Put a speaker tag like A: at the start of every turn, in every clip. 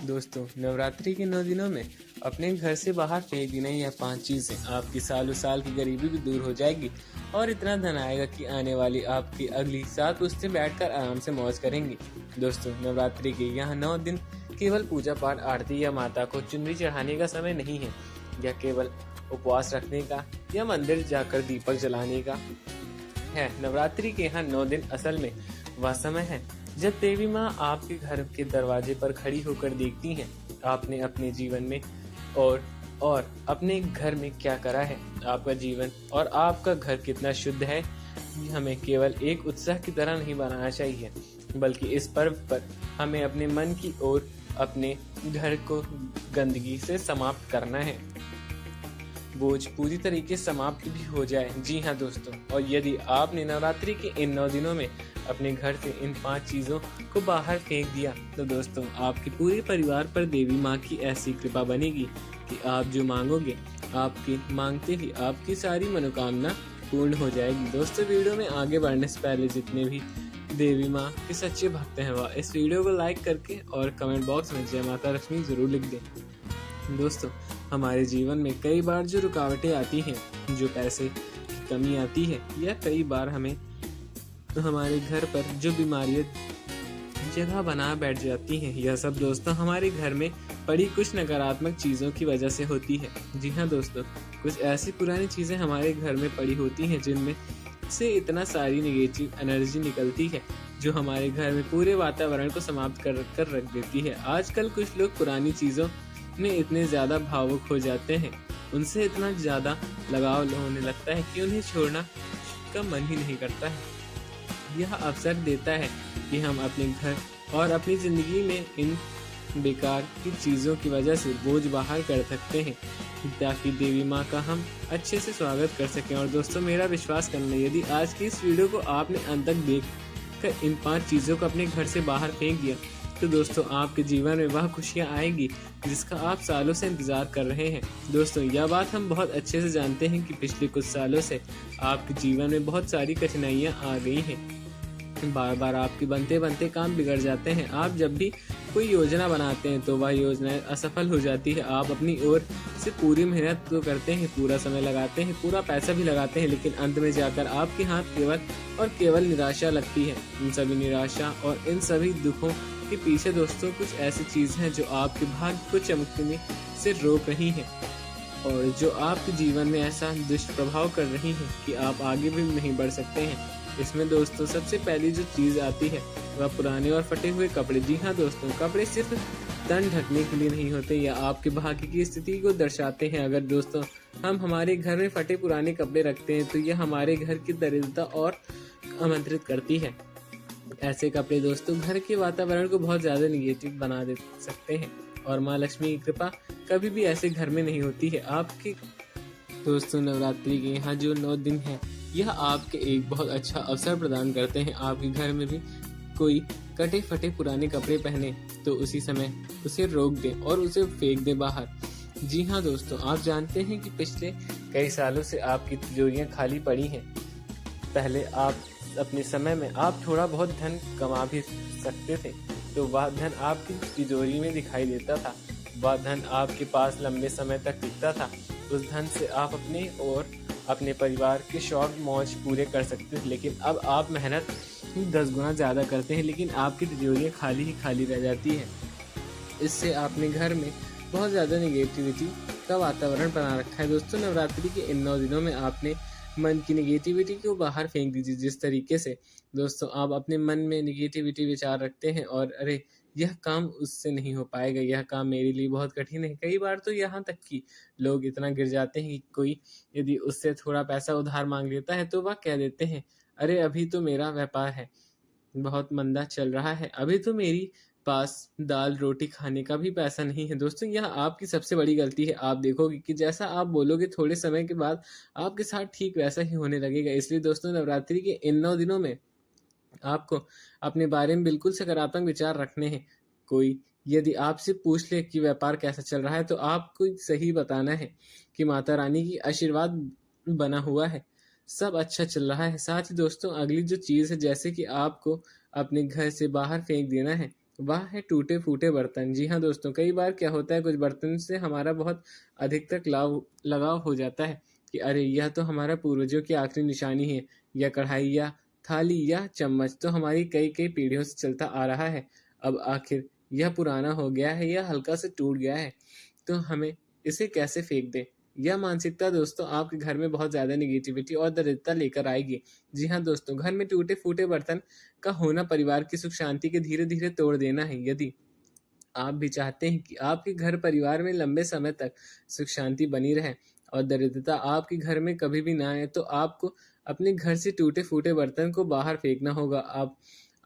A: दोस्तों, नवरात्रि के 9 दिनों में अपने घर से बाहर फेंक देना यह 5 चीज़ें आपकी सालों साल की गरीबी भी दूर हो जाएगी और इतना धन आएगा कि आने वाली आपकी अगली 7 पुश्तें बैठकर आराम से मौज करेंगी। दोस्तों, नवरात्रि के यहाँ 9 दिन केवल पूजा पाठ, आरती या माता को चुनरी चढ़ाने का समय नहीं है। यह केवल उपवास रखने का या मंदिर जाकर दीपक जलाने का है। नवरात्रि के यहाँ 9 दिन असल में वह समय है जब देवी माँ आपके घर के दरवाजे पर खड़ी होकर देखती हैं आपने अपने जीवन में और अपने घर में क्या करा है। आपका जीवन और आपका घर कितना शुद्ध है, हमें केवल एक उत्साह की तरह नहीं बनाना चाहिए, बल्कि इस पर्व पर हमें अपने मन की ओर अपने घर को गंदगी से समाप्त करना है, बोझ पूरी तरीके से समाप्त भी हो जाए। जी हाँ दोस्तों, और यदि आपने नवरात्रि के इन 9 दिनों में अपने घर से इन 5 चीज़ों को बाहर फेंक दिया तो दोस्तों आपके पूरे परिवार पर देवी माँ की ऐसी कृपा बनेगी कि आप जो मांगोगे आपके मांगते ही आपकी सारी मनोकामना पूर्ण हो जाएगी। दोस्तों, वीडियो में आगे बढ़ने से पहले जितने भी देवी माँ के सच्चे भक्त हैं वह इस वीडियो को लाइक करके और कमेंट बॉक्स में जय माता लक्ष्मी ज़रूर लिख दें। दोस्तों, हमारे जीवन में कई बार जो रुकावटें आती हैं, जो पैसे की कमी आती है या कई बार हमें हमारे घर पर जो बीमारियां जगह बना बैठ जाती हैं, यह सब दोस्तों हमारे घर में पड़ी कुछ नकारात्मक चीज़ों की वजह से होती है। जी हाँ दोस्तों, कुछ ऐसी पुरानी चीज़ें हमारे घर में पड़ी होती हैं जिनमें से इतना सारी नेगेटिव एनर्जी निकलती है जो हमारे घर में पूरे वातावरण को समाप्त कर रख देती है। आजकल कुछ लोग पुरानी चीज़ों में इतने ज़्यादा भावुक हो जाते हैं, उनसे इतना ज़्यादा लगाव होने लगता है कि उन्हें छोड़ना का मन ही नहीं करता है। यह अवसर देता है कि हम अपने घर और अपनी ज़िंदगी में इन बेकार की चीज़ों की वजह से बोझ बाहर कर सकते हैं ताकि देवी माँ का हम अच्छे से स्वागत कर सकें। और दोस्तों, मेरा विश्वास करना, यदि आज की इस वीडियो को आपने अंत तक देख कर इन 5 चीज़ों को अपने घर से बाहर फेंक दिया तो दोस्तों आपके जीवन में वह खुशियाँ आएगी जिसका आप सालों से इंतज़ार कर रहे हैं। दोस्तों, यह बात हम बहुत अच्छे से जानते हैं कि पिछले कुछ सालों से आपके जीवन में बहुत सारी कठिनाइयाँ आ गई हैं। बार बार आपके बनते बनते काम बिगड़ जाते हैं। आप जब भी कोई योजना बनाते हैं तो वह योजना असफल हो जाती है। आप अपनी ओर से पूरी मेहनत तो करते हैं, पूरा समय लगाते हैं, पूरा पैसा भी लगाते हैं, लेकिन अंत में जाकर आपके हाथ केवल और केवल निराशा लगती है। इन सभी निराशा और इन सभी दुखों के पीछे दोस्तों कुछ ऐसी चीज़ हैं जो आपके भाग्य को चमकने से रोक रही हैं और जो आपके जीवन में ऐसा दुष्प्रभाव कर रही हैं कि आप आगे भी नहीं बढ़ सकते हैं। इसमें दोस्तों सबसे पहली जो चीज़ आती है वह पुराने और फटे हुए कपड़े। जी हाँ दोस्तों, कपड़े सिर्फ तन ढकने के लिए नहीं होते या आपके भाग्य की स्थिति को दर्शाते हैं। अगर दोस्तों हम हमारे घर में फटे पुराने कपड़े रखते हैं तो यह हमारे घर की दरिद्रता और आमंत्रित करती है। ऐसे कपड़े दोस्तों घर के वातावरण को बहुत ज़्यादा निगेटिव बना दे सकते हैं और माँ लक्ष्मी की कृपा कभी भी ऐसे घर में नहीं होती है। आपके दोस्तों नवरात्रि के यहाँ जो 9 दिन है यह आपके एक बहुत अच्छा अवसर प्रदान करते हैं। आपके घर में भी कोई कटे फटे पुराने कपड़े पहने तो उसी समय उसे रोक दें और उसे फेंक दें बाहर। जी हाँ दोस्तों, आप जानते हैं कि पिछले कई सालों से आपकी तिजोरियाँ खाली पड़ी हैं। पहले आप अपने समय में आप थोड़ा बहुत धन कमा भी सकते थे तो वह धन आपकी तिजोरी में दिखाई देता था, वह धन आपके पास लंबे समय तक टिकता था। उस धन से आप अपने और अपने परिवार के शौक मौज पूरे कर सकते थे, लेकिन अब आप मेहनत 10 गुना ज़्यादा करते हैं लेकिन आपकी तिजोरियाँ खाली ही खाली रह जाती हैं। इससे आपने घर में बहुत ज़्यादा निगेटिविटी का वातावरण बना रखा है। दोस्तों, नवरात्रि के इन 9 दिनों में आपने मन की निगेटिविटी को बाहर फेंक दीजिए। जिस तरीके से दोस्तों आप अपने मन में निगेटिविटी विचार रखते हैं और अरे यह काम उससे नहीं हो पाएगा, यह काम मेरे लिए बहुत कठिन है। कई बार तो यहाँ तक कि लोग इतना गिर जाते हैं कि कोई यदि उससे थोड़ा पैसा उधार मांग लेता है तो वह कह देते हैं, अरे अभी तो मेरा व्यापार है बहुत मंदा चल रहा है, अभी तो मेरी पास दाल रोटी खाने का भी पैसा नहीं है। दोस्तों, यह आपकी सबसे बड़ी गलती है। आप देखोगे कि जैसा आप बोलोगे थोड़े समय के बाद आपके साथ ठीक वैसा ही होने लगेगा। इसलिए दोस्तों नवरात्रि के इन 9 दिनों में आपको अपने बारे में बिल्कुल सकारात्मक विचार रखने हैं। कोई यदि आपसे पूछ ले कि व्यापार कैसा चल रहा है तो आपको सही बताना है कि माता रानी की आशीर्वाद बना हुआ है, सब अच्छा चल रहा है। साथ ही दोस्तों अगली जो चीज़ है, जैसे कि आपको अपने घर से बाहर फेंक देना है, वह है टूटे फूटे बर्तन। जी हाँ दोस्तों, कई बार क्या होता है, कुछ बर्तन से हमारा बहुत अधिक तक लगाव हो जाता है कि अरे यह तो हमारा पूर्वजों की आखिरी निशानी है, या कढ़ाई या थाली या चम्मच तो हमारी कई कई पीढ़ियों से चलता आ रहा है, अब आखिर यह पुराना हो गया है या हल्का से टूट गया है, तो हमें इसे कैसे फेंक दें। यह मानसिकता दोस्तों आपके घर में बहुत ज़्यादा निगेटिविटी और दरिद्रता लेकर आएगी। जी हाँ दोस्तों, घर में टूटे फूटे बर्तन का होना परिवार की सुख शांति के धीरे धीरे तोड़ देना है। यदि आप भी चाहते हैं कि आपके घर परिवार में लंबे समय तक सुख शांति बनी रहे और दरिद्रता आपके घर में कभी भी ना आए, तो आपको अपने घर से टूटे फूटे बर्तन को बाहर फेंकना होगा।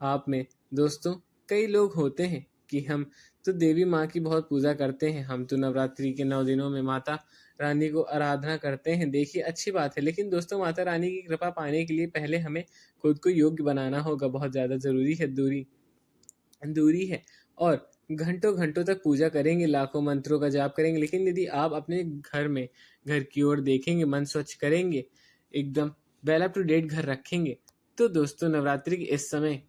A: आप में दोस्तों कई लोग होते हैं कि हम तो देवी माँ की बहुत पूजा करते हैं, हम तो नवरात्रि के 9 दिनों में माता रानी को आराधना करते हैं। देखिए अच्छी बात है, लेकिन दोस्तों माता रानी की कृपा पाने के लिए पहले हमें खुद को योग्य बनाना होगा। बहुत ज़्यादा ज़रूरी है, दूरी दूरी है। और घंटों घंटों तक पूजा करेंगे, लाखों मंत्रों का जाप करेंगे, लेकिन यदि आप अपने घर की ओर देखेंगे, मन स्वच्छ करेंगे, एकदम वेल अप टू डेट घर रखेंगे, तो दोस्तों नवरात्रि के इस समय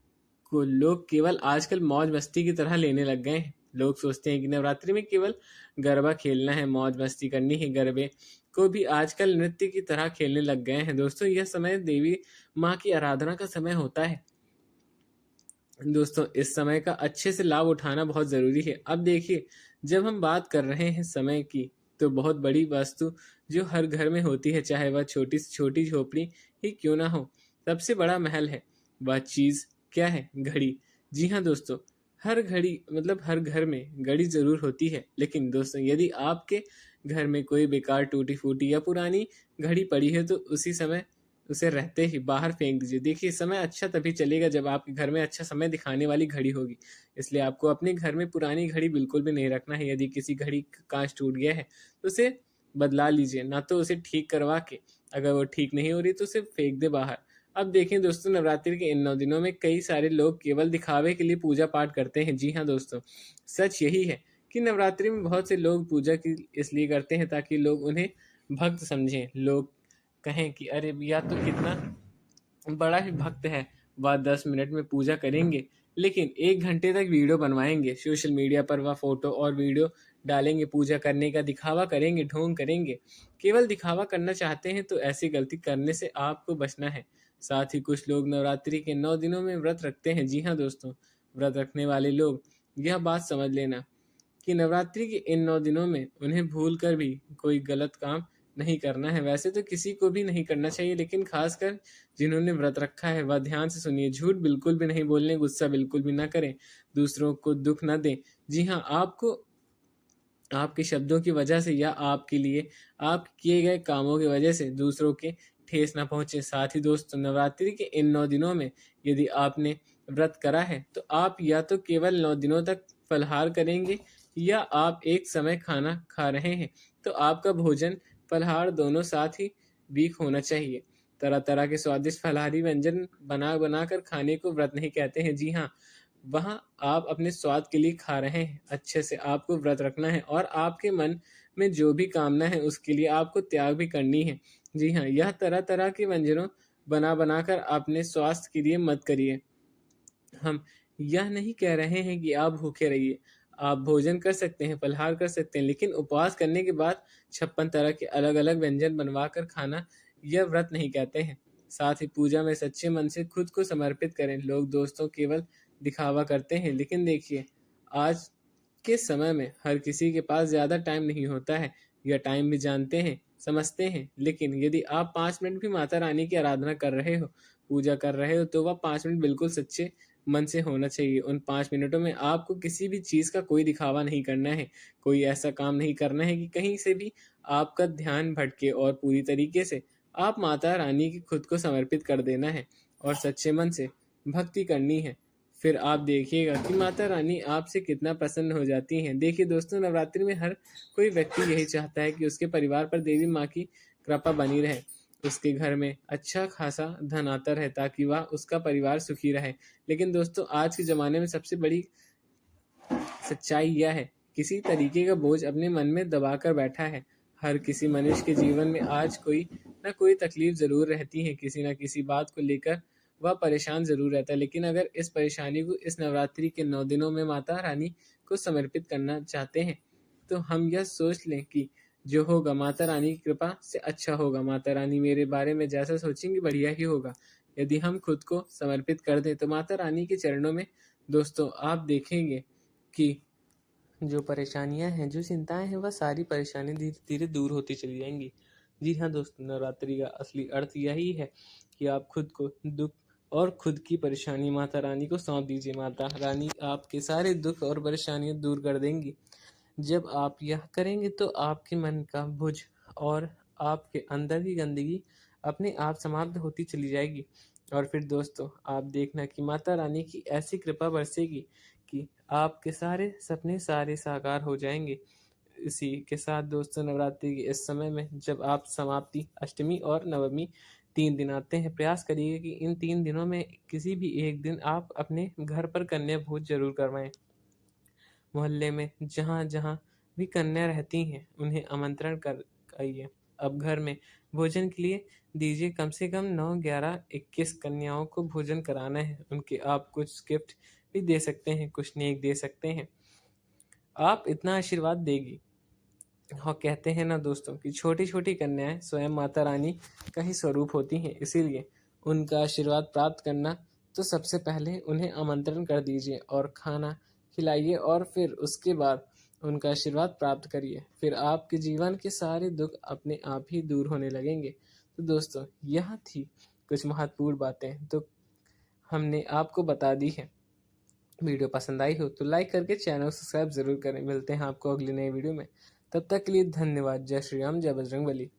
A: को लोग केवल आजकल मौज मस्ती की तरह लेने लग गए हैं। लोग सोचते हैं कि नवरात्रि में केवल गरबा खेलना है, मौज मस्ती करनी है। गरबे को भी आजकल नृत्य की तरह खेलने लग गए हैं। दोस्तों यह समय देवी माँ की आराधना का समय होता है। दोस्तों इस समय का अच्छे से लाभ उठाना बहुत ज़रूरी है। अब देखिए, जब हम बात कर रहे हैं समय की, तो बहुत बड़ी वस्तु जो हर घर में होती है, चाहे वह छोटी से छोटी झोपड़ी ही क्यों ना हो, सबसे बड़ा महल है। वह चीज़ क्या है? घड़ी। जी हाँ दोस्तों, हर घड़ी मतलब हर घर में घड़ी ज़रूर होती है, लेकिन दोस्तों यदि आपके घर में कोई बेकार टूटी फूटी या पुरानी घड़ी पड़ी है, तो उसी समय उसे रहते ही बाहर फेंक दीजिए। देखिए समय अच्छा तभी चलेगा जब आपके घर में अच्छा समय दिखाने वाली घड़ी होगी। इसलिए आपको अपने घर में पुरानी घड़ी बिल्कुल भी नहीं रखना है। यदि किसी घड़ी का कांच टूट गया है तो उसे बदला लीजिए, ना तो उसे ठीक करवा के, अगर वो ठीक नहीं हो रही तो उसे फेंक दे बाहर। अब देखें दोस्तों, नवरात्रि के इन 9 दिनों में कई सारे लोग केवल दिखावे के लिए पूजा पाठ करते हैं। जी हाँ दोस्तों, सच यही है कि नवरात्रि में बहुत से लोग पूजा की इसलिए करते हैं ताकि लोग उन्हें भक्त समझें, लोग कहें कि अरे या तो कितना बड़ा ही भक्त है, वह 10 मिनट में पूजा करेंगे, लेकिन 1 घंटे तक वीडियो बनवाएंगे, सोशल मीडिया पर वह फोटो और वीडियो डालेंगे, पूजा करने का दिखावा करेंगे, ढोंग करेंगे। केवल दिखावा करना चाहते हैं तो ऐसी गलती करने से आपको बचना है। साथ ही कुछ लोग नवरात्रि के 9 दिनों में व्रत रखते हैं। जी हाँ दोस्तों, व्रत रखने वाले लोग यह बात समझ लेना कि नवरात्रि के इन 9 दिनों में उन्हें भूल कर भी कोई गलत काम नहीं करना है। वैसे तो किसी को भी नहीं करना चाहिए, लेकिन खासकर जिन्होंने व्रत रखा है वह ध्यान से सुनिए। झूठ बिल्कुल भी नहीं बोलने, गुस्सा बिल्कुल भी ना करें, दूसरों को दुख ना दें। जी हाँ, आपको आपके शब्दों की वजह से या आपके लिए आप किए गए कामों की वजह से दूसरों के ठेस ना पहुंचे। साथ ही दोस्तों, नवरात्रि के इन 9 दिनों में यदि आपने व्रत करा है तो आप या तो केवल 9 दिनों तक फलहार करेंगे, या आप एक समय खाना खा रहे हैं तो आपका भोजन फलहार दोनों साथ ही वीक होना चाहिए। तरह तरह के स्वादिष्ट फलाहारी व्यंजन बना बना कर खाने को व्रत नहीं कहते हैं। जी हाँ, वहाँ आप अपने स्वाद के लिए खा रहे हैं। अच्छे से आपको व्रत रखना है और आपके मन में जो भी कामना है उसके लिए आपको त्याग भी करनी है। जी हाँ, यह तरह तरह के व्यंजनों बना बना कर अपने स्वास्थ्य के लिए मत करिए। हम यह नहीं कह रहे हैं कि आप भूखे रहिए, आप भोजन कर सकते हैं, फलाहार कर सकते हैं, लेकिन उपवास करने के बाद 56 तरह के अलग अलग व्यंजन बनवा कर खाना, यह व्रत नहीं कहते हैं। साथ ही पूजा में सच्चे मन से खुद को समर्पित करें। लोग दोस्तों केवल दिखावा करते हैं, लेकिन देखिए आज के समय में हर किसी के पास ज़्यादा टाइम नहीं होता है। यह टाइम भी जानते हैं, समझते हैं, लेकिन यदि आप 5 मिनट भी माता रानी की आराधना कर रहे हो, पूजा कर रहे हो, तो वह 5 मिनट बिल्कुल सच्चे मन से होना चाहिए। उन 5 मिनटों में आपको किसी भी चीज़ का कोई दिखावा नहीं करना है, कोई ऐसा काम नहीं करना है कि कहीं से भी आपका ध्यान भटके, और पूरी तरीके से आप माता रानी की खुद को समर्पित कर देना है और सच्चे मन से भक्ति करनी है। फिर आप देखिएगा कि माता रानी आपसे कितना प्रसन्न हो जाती हैं। देखिए दोस्तों, नवरात्रि में हर कोई व्यक्ति यही चाहता है कि उसके परिवार पर देवी माँ की कृपा बनी रहे, उसके घर में अच्छा खासा धन आता रहे, ताकि वह उसका परिवार सुखी रहे। लेकिन दोस्तों आज के ज़माने में सबसे बड़ी सच्चाई यह है, किसी तरीके का बोझ अपने मन में दबाकर बैठा है। हर किसी मनुष्य के जीवन में आज कोई ना कोई तकलीफ ज़रूर रहती है, किसी ना किसी बात को लेकर वह परेशान ज़रूर रहता है। लेकिन अगर इस परेशानी को इस नवरात्रि के 9 दिनों में माता रानी को समर्पित करना चाहते हैं, तो हम यह सोच लें कि जो होगा माता रानी की कृपा से अच्छा होगा। माता रानी मेरे बारे में जैसा सोचेंगी बढ़िया ही होगा। यदि हम खुद को समर्पित कर दें तो माता रानी के चरणों में दोस्तों आप देखेंगे कि जो परेशानियां हैं, जो चिंताएं हैं, वह सारी परेशानियां धीरे धीरे दूर होती चली जाएंगी। जी हाँ दोस्तों, नवरात्रि का असली अर्थ यही है कि आप खुद को दुख और खुद की परेशानी माता रानी को सौंप दीजिए। माता रानी आपके सारे दुख और परेशानियां दूर कर देंगी। जब आप यह करेंगे तो आपके मन का बोझ और आपके अंदर की गंदगी अपने आप समाप्त होती चली जाएगी। और फिर दोस्तों आप देखना कि माता रानी की ऐसी कृपा बरसेगी कि आपके सारे सपने सारे साकार हो जाएंगे। इसी के साथ दोस्तों नवरात्रि के इस समय में जब आप समाप्ति, अष्टमी और नवमी 3 दिन आते हैं, प्रयास करिए कि इन 3 दिनों में किसी भी एक दिन आप अपने घर पर कन्या भोज जरूर करवाएं। मोहल्ले में जहाँ-जहाँ भी कन्या रहती हैं, उन्हें आमंत्रण कर आइए। अब घर में भोजन के लिए दीजिए कम से कम 9, 11, 21 कन्याओं को भोजन कराना है। उनके आप कुछ गिफ्ट भी दे सकते हैं, कुछ नेक दे सकते हैं। आप इतना आशीर्वाद देगी। और कहते हैं ना दोस्तों कि छोटी-छोटी कन्याएं स्वयं माता रानी का ही स्वरूप होती हैं। इसीलिए उनका आशीर्वाद प्राप्त करना तो सबसे पहले उन्हें आमंत्रण कर दीजिए और खाना खिलाइए और फिर उसके बाद उनका आशीर्वाद प्राप्त करिए। फिर आपके जीवन के सारे दुख अपने आप ही दूर होने लगेंगे। तो दोस्तों यह थी कुछ महत्वपूर्ण बातें तो हमने आपको बता दी है। वीडियो पसंद आई हो तो लाइक करके चैनल को सब्सक्राइब जरूर करें। मिलते हैं आपको अगली नई वीडियो में। तब तक के लिए धन्यवाद। जय श्री राम, जय बजरंग बली।